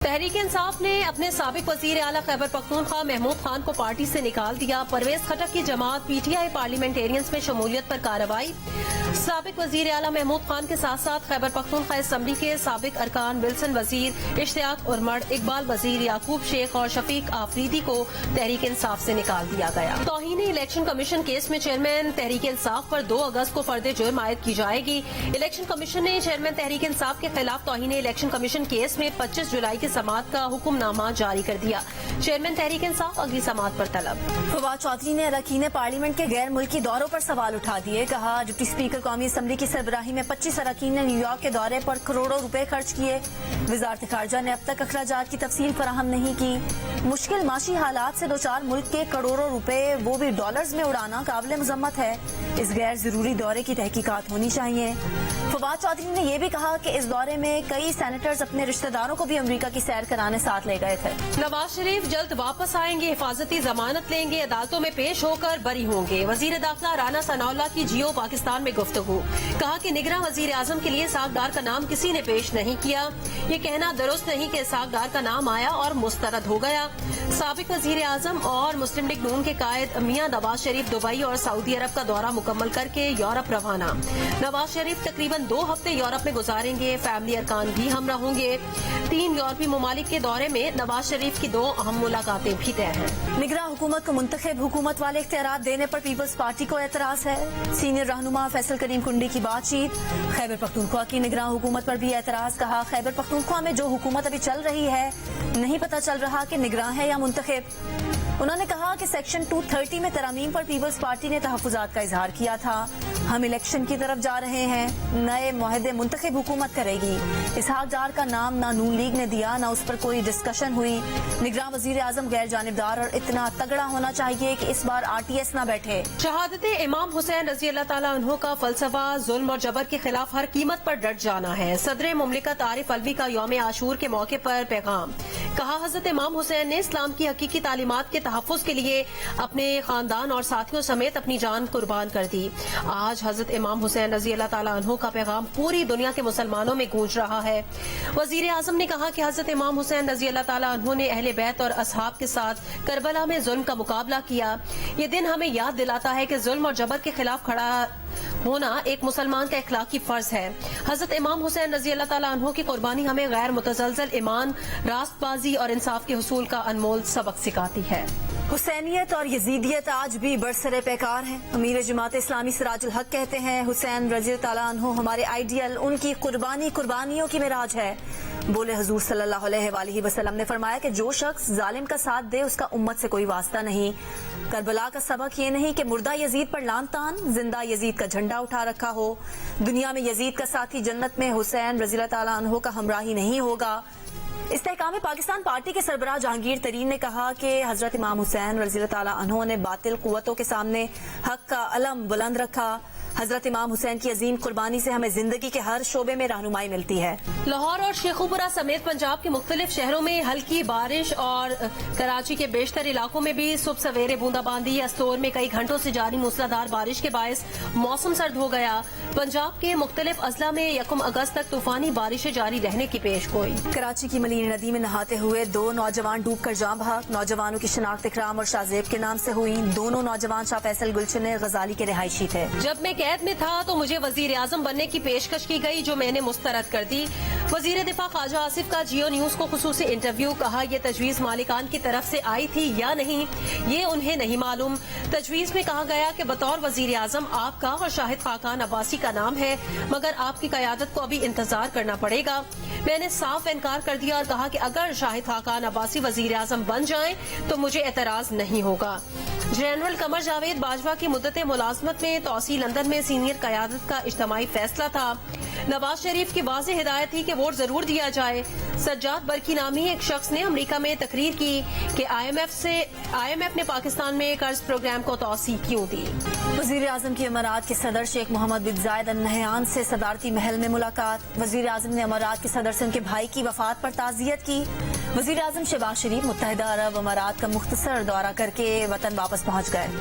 तहरीक इंसाफ ने अपने साबिक वजीर आला खैबर पख्तूनख्वा महमूद खान को पार्टी से निकाल दिया। परवेज खटक की जमात पीटीआई पार्लियामेंटेरियंस में शमूलियत पर कार्रवाई। साबिक वजीर आला महमूद खान के साथ साथ खैबर पख्तूनख्वा असम्बली के साबिक अरकान विल्सन वजीर, इश्तियाक उर्मड़, इकबाल वजीर, याकूब शेख और शफीक आफरीदी को तहरीक इंसाफ से निकाल दिया गया। तौहीन इलेक्शन कमीशन केस में चेयरमैन तहरीक इंसाफ पर 2 अगस्त को फर्द जुर्म आयद की जाएगी। इलेक्शन कमीशन ने चेयरमैन तहरीक इंसाफ के खिलाफ तौहीन इलेक्शन कमीशन केस में 25 जुलाई की समाअत का हुक्मनामा जारी कर दिया। चेयरमैन तहरीक इंसाफ अगली समाअत पर तलब। फवाद चौधरी ने अरकान पार्लियामेंट के गैर मुल्की दौरों पर सवाल उठा दिए। कहा, डिप्टी स्पीकर कौमी असम्बली की सरबराही में 25 अरकान ने न्यूयॉर्क के दौरे पर करोड़ों रुपए खर्च किए। वजारत खारजा ने अब तक अखराजात की तफसील फराहम नहीं की। मुश्किल माशी हालात से 2-4 मुल्क के करोड़ों रुपए वो भी डॉलर्स में उड़ाना काबिल मजम्मत है। इस गैर जरूरी दौरे की तहकीकात होनी चाहिए। फवाद चौधरी ने यह भी कहा कि इस दौरे में कई सेनेटर्स अपने रिश्तेदारों को भी अमेरिका की सैर कराने साथ ले गए थे। नवाज शरीफ जल्द वापस आएंगे, हिफाजती जमानत लेंगे, अदालतों में पेश होकर बरी होंगे। वजीर दाखिला राना सनाउल्लाह की जियो पाकिस्तान में गुफ्तगू। कहा कि निगरां वजीर आजम के लिए इसहाक डार का नाम किसी ने पेश नहीं किया। ये कहना दुरुस्त नहीं कि इसहाक डार का नाम आया और मुस्तरद हो गया। साबिक वजीर आजम और मुस्लिम लीग नून के कायद मियां नवाज शरीफ दुबई और सऊदी अरब का दौरा मुकम्मल करके यूरोप रवाना। नवाज शरीफ तकरीबन 2 हफ्ते यूरोप में गुजारेंगे। फैमिली अरकान भी हमरा होंगे। 3 यूरोपीय ममालिक के दौरे में नवाज शरीफ की 2 अहम मुलाकातें भी तय हैं। निगरां हुकूमत को मुंतखब हुकूमत वाले इख्तियारात देने पर पीपल्स पार्टी को एतराज है। सीनियर रहनुमा फैसल करीम कुंडी की बातचीत। खैबर पख्तूनख्वा की निगरां हुकूमत पर भी एतराज। कहा, खैबर पख्तूनख्वा में जो हुकूमत अभी चल रही है नहीं पता चल रहा कि निगरां है या मुंतखब। उन्होंने कहा कि सेक्शन 230 में तरमीम पर पीपल्स पार्टी ने तहफ्फुजात का इजहार किया था। हम इलेक्शन की तरफ जा रहे हैं। नए मुआहदे मुंतखब हुकूमत करेगी। इसहाक डार का नाम ना नून लीग ने दिया, ना उस पर कोई डिस्कशन हुई। निगरां वजीर आजम गैर जानिबदार और इतना तगड़ा होना चाहिए कि इस बार RTS ना बैठे। शहादत इमाम हुसैन रजी अल्लाह ताला अन्हु का फलसफा जुल्म और जबर के खिलाफ हर कीमत पर डट जाना है। सदर मुमलिकत आरिफ अलवी का यौम आशूर के मौके पर पैगाम। कहा, हजरत इमाम हुसैन ने इस्लाम की हकीकी तालीमात के तहफ़्फ़ुज़ के लिए अपने खानदान और साथियों समेत अपनी जान कुर्बान कर दी। आज हजरत इमाम हुसैन रजी अल्लाह ताला अन्हु का पैगाम पूरी दुनिया के मुसलमानों में गूंज रहा है। वजीर आजम ने कहा कि हजरत इमाम हुसैन रजी अल्लाह ताला अन्हु ने अहले बैत और असहाब के साथ करबला में जुल्म का मुकाबला किया। ये दिन हमें याद दिलाता है कि जुल्म और जबर के खिलाफ खड़ा होना एक मुसलमान का इखलाकी फर्ज है। हजरत इमाम हुसैन रजी अल्लाह ताला अन्हु की कुर्बानी हमें गैर मुतज़लज़ल ईमान, रास्तबाजी और इंसाफ के हुसूल का अनमोल सबक सिखाती है। हुसैनियत और यजीदियत आज भी बरसरे पैकार है। अमीर जमात इस्लामी सिराजुल हक कहते हैं, हुसैन रजी ताला अन्हु हमारे आइडियल, उनकी कुर्बानी कुर्बानियों की मिराज है। बोले हुजूर सल्लल्लाहु अलैहि वसल्लम ने फरमाया कि जो शख्स जालिम का साथ दे उसका उम्मत से कोई वास्ता नहीं। करबला का सबक ये नहीं कि मुर्दा यजीद पर लान तान, जिंदा यजीद का झंडा उठा रखा हो। दुनिया में यजीद का साथी जन्नत में हुसैन रज़ी अल्लाह ताला अन्हु का हमराही नहीं होगा। इस्तेहकाम पाकिस्तान पार्टी के सरबराह जहांगीर तरीन ने कहा कि हजरत इमाम हुसैन रज़ी अल्लाह ताला अन्हु ने बातिल कुव्वतों के सामने हक का अलम बुलंद रखा। हजरत इमाम हुसैन की अजीम कुर्बानी से हमें जिंदगी के हर शोबे में रहनुमाई मिलती है। लाहौर और शेखुपुरा समेत पंजाब के मुख्तलिफ शहरों में हल्की बारिश और कराची के बेशतर इलाकों में भी सुबह सवेरे बूंदाबांदी। अस्तोर में कई घंटों से जारी मूसलाधार बारिश के बायस मौसम सर्द हो गया। पंजाब के मुख्तलिफ अजला में 1 अगस्त तक तूफानी बारिशें जारी रहने की पेशगोई। कराची की मलीन नदी में नहाते हुए 2 नौजवान डूब कर जाँ बहक। नौजवानों की शिनाख्त इकराम और शाहजेब के नाम से हुई। दोनों नौजवान शाह फैसल गुलशन गजाली के रिहायशी थे। जब मैं कैद में था तो मुझे वजीर आजम बनने की पेशकश की गई, जो मैंने मुस्तरद कर दी। वजीर दिफा ख्वाजा आसिफ का जियो न्यूज को खुसूसी इंटरव्यू। कहा, यह तजवीज मालिकान की तरफ से आई थी या नहीं ये उन्हें नहीं मालूम। तजवीज में कहा गया कि बतौर वजीर आजम आपका और शाहिद खाकान अब्बासी का नाम है, मगर आपकी कयादत को अभी इंतजार करना पड़ेगा। मैंने साफ इनकार कर दिया और कहा कि अगर शाहिद खाकान अब्बासी वजीर आजम बन जाएं तो मुझे एतराज नहीं होगा। जनरल कमर जावेद बाजवा की मुद्दत मुलाजमत में तौसी लंदन में सीनियर कयादत का इज्तिमाई फैसला था। नवाज शरीफ की वाज़ेह हिदायत थी कि वोट जरूर दिया जाए। सज्जाद बरकी नामी एक शख्स ने अमेरिका में तकरीर की कि IMF ने पाकिस्तान में कर्ज प्रोग्राम को तौसी क्यों दी। वजीर आजम की अमारात के सदर शेख मोहम्मद बिन जायद अल नहयान से सदारती महल में मुलाकात। वजीर आजम ने अमारात के सदर से उनके भाई की वफात पर ताज़ियत की। वजीर आजम शहबाज शरीफ मुत्तहिदा अरब अमारात का मुख्तसर दौरा करके वतन वापस पहुँच गए।